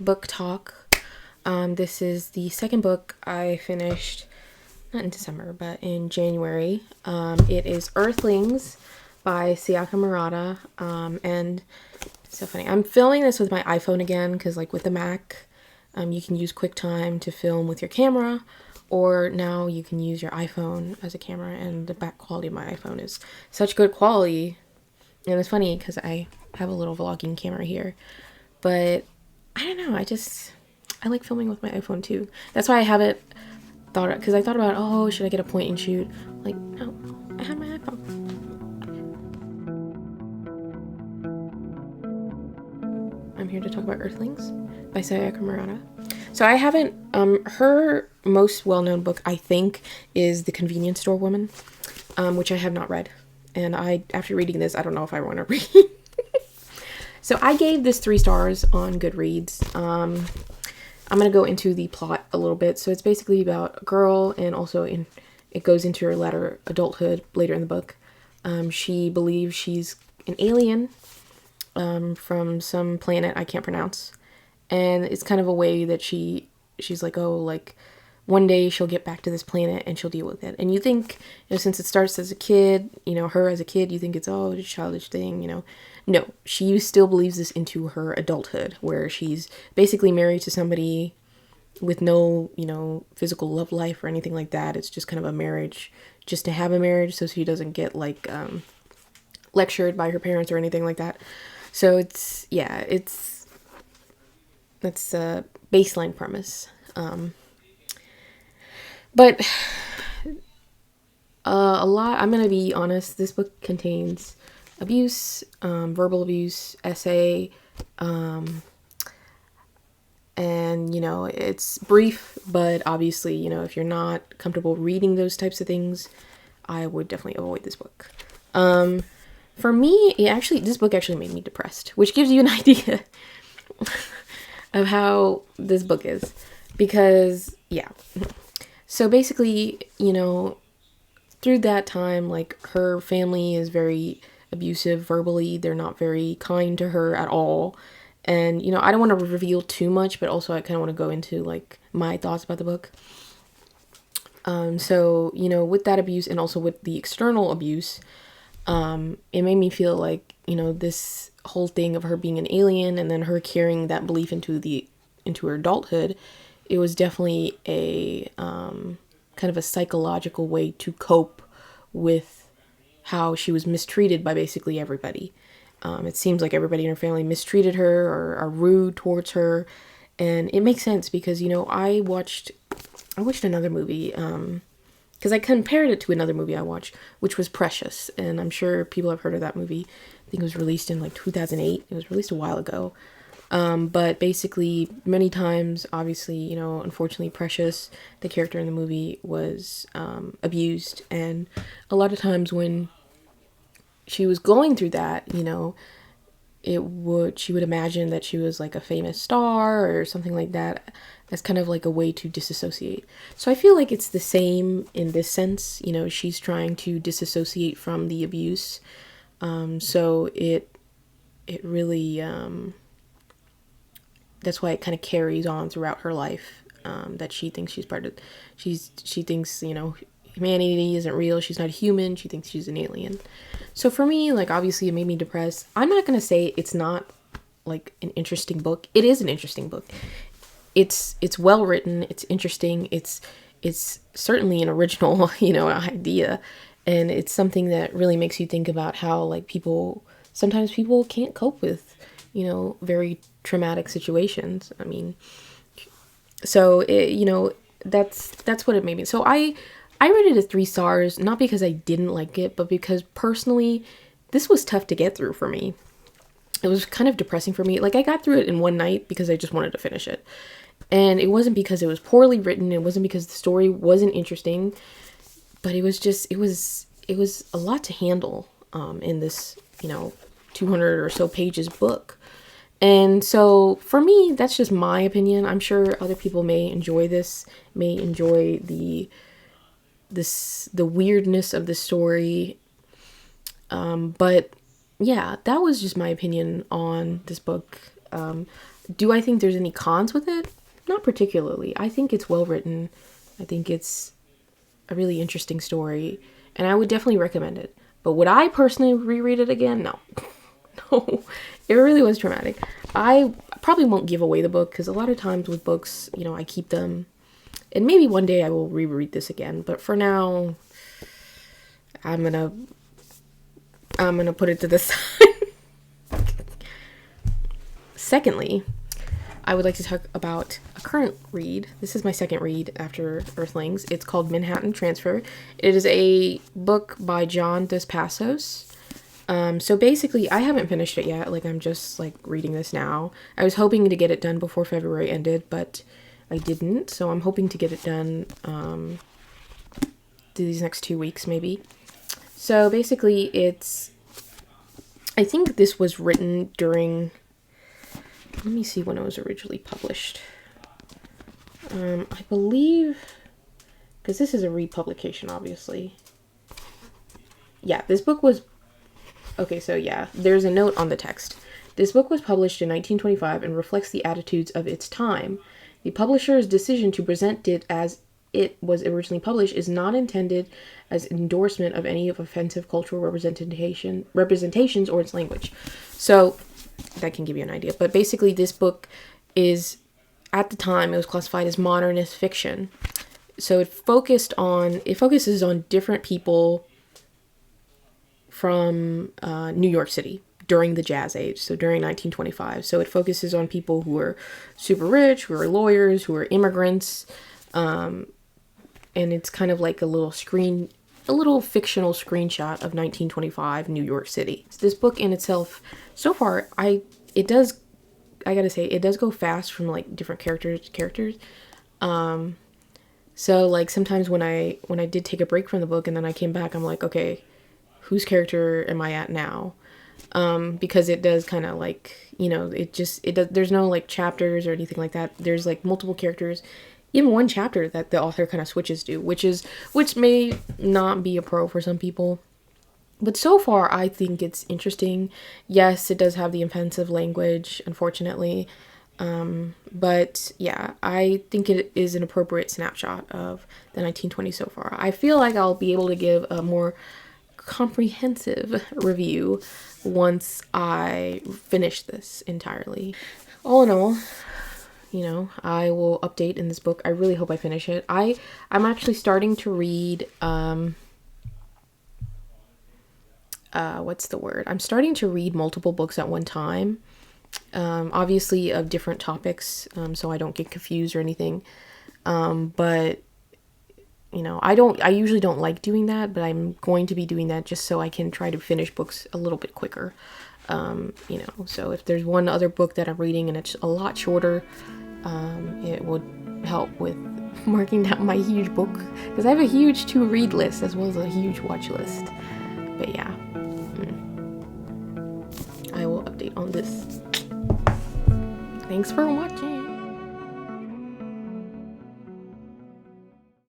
book talk. This is the second book I finished, not in December, but in January. It is Earthlings by Sayaka Murata. And it's so funny. I'm filming this with my iPhone again because, like, with the Mac, you can use QuickTime to film with your camera, or now you can use your iPhone as a camera, and the back quality of my iPhone is such good quality. And it's funny because I have a little vlogging camera here, but I don't know, I like filming with my iPhone too. That's why I haven't because I thought about, oh, should I get a point and shoot? Like, no, I have my iPhone. I'm here to talk about Earthlings by Sayaka Murata. So I haven't, her most well-known book, I think, is The Convenience Store Woman, which I have not read. And after reading this, I don't know if I want to read. So I gave this 3 stars on Goodreads. I'm going to go into the plot a little bit. So it's basically about a girl, and also it goes into her latter adulthood later in the book. She believes she's an alien from some planet I can't pronounce. And it's kind of a way that she's like, oh, like, one day she'll get back to this planet and she'll deal with it. And you think, since it starts as a kid, her as a kid, you think it's, oh, it's a childish thing, No, she still believes this into her adulthood, where she's basically married to somebody with no, physical love life or anything like that. It's just kind of a marriage just to have a marriage, so she doesn't get, like, lectured by her parents or anything like that. So that's a baseline premise. But I'm going to be honest, this book contains abuse, verbal abuse, essay, and, it's brief, but obviously, if you're not comfortable reading those types of things, I would definitely avoid this book. For me, this book actually made me depressed, which gives you an idea of how this book is. Because, yeah. So basically, through that time, like, her family is very abusive verbally. They're not very kind to her at all. And, I don't want to reveal too much, but also I kind of want to go into, like, my thoughts about the book. So, with that abuse and also with the external abuse, it made me feel like, this whole thing of her being an alien and then her carrying that belief into her adulthood, it was definitely a kind of a psychological way to cope with how she was mistreated by basically everybody. It seems like everybody in her family mistreated her or are rude towards her, and it makes sense because I watched another movie because I compared it to another movie I watched, which was Precious, and I'm sure people have heard of that movie. I think it was released in like 2008. It was released a while ago. But basically, many times, obviously, unfortunately, Precious, the character in the movie, was abused. And a lot of times when she was going through that, she would imagine that she was like a famous star or something like that, as kind of like a way to disassociate. So I feel like it's the same in this sense. She's trying to disassociate from the abuse. So it really... that's why it kind of carries on throughout her life, that she thinks she's part of, she thinks, humanity isn't real. She's not a human. She thinks she's an alien. So for me, like, obviously it made me depressed. I'm not going to say it's not like an interesting book. It is an interesting book. It's well written. It's interesting. It's certainly an original, idea. And it's something that really makes you think about how, like, sometimes people can't cope with, very traumatic situations. I mean, so that's what it made me. So I rated it 3 stars, not because I didn't like it, but because personally, this was tough to get through for me. It was kind of depressing for me. Like, I got through it in one night because I just wanted to finish it. And it wasn't because it was poorly written. It wasn't because the story wasn't interesting, but it was a lot to handle in this, 200 or so pages book. And so for me, that's just my opinion. I'm sure other people may enjoy this, may enjoy the weirdness of the story. But yeah, that was just my opinion on this book. Do I think there's any cons with it? Not particularly. I think it's well written. I think it's a really interesting story, and I would definitely recommend it. But would I personally reread it again? No. No. It really was traumatic. I probably won't give away the book, because a lot of times with books, you know, I keep them, and maybe one day I will reread this again, but for now, I'm gonna put it to the side. Secondly, I would like to talk about a current read. This is my second read after Earthlings. It's called Manhattan Transfer. It is a book by John Dos Passos. So basically, I haven't finished it yet. Like, I'm just, like, reading this now. I was hoping to get it done before February ended, but I didn't. So I'm hoping to get it done these next 2 weeks, maybe. So basically, I think this was written during... Let me see when it was originally published. I believe... Because this is a republication, obviously. Yeah, this book was... Okay, so yeah, there's a note on the text. This book was published in 1925 and reflects the attitudes of its time. The publisher's decision to present it as it was originally published is not intended as endorsement of any of offensive cultural representations or its language. So that can give you an idea. But basically, this book is, at the time, it was classified as modernist fiction. So it focuses on different people from New York City during the Jazz Age, so during 1925. So it focuses on people who were super rich, who were lawyers, who were immigrants, and it's kind of like a little fictional screenshot of 1925 New York City. So this book in itself, so far, I gotta say, it does go fast from like different characters. So like sometimes when I did take a break from the book and then I came back, I'm like, okay, whose character am I at now? Because it does kind of like, you know, there's no like chapters or anything like that. There's like multiple characters, even one chapter that the author kind of switches to, which may not be a pro for some people. But so far, I think it's interesting. Yes, it does have the offensive language, unfortunately. But yeah, I think it is an appropriate snapshot of the 1920s so far. I feel like I'll be able to give a more comprehensive review once I finish this entirely. All in all, you know, I will update in this book. I really hope I finish it. I'm actually starting to read what's the word? I'm starting to read multiple books at one time. Obviously of different topics, so I don't get confused or anything. But you know, I usually don't like doing that, but I'm going to be doing that just so I can try to finish books a little bit quicker. You know, so if there's one other book that I'm reading and it's a lot shorter, it would help with marking down my huge book, because I have a huge to-read list as well as a huge watch list. But yeah, I will update on this. Thanks for watching.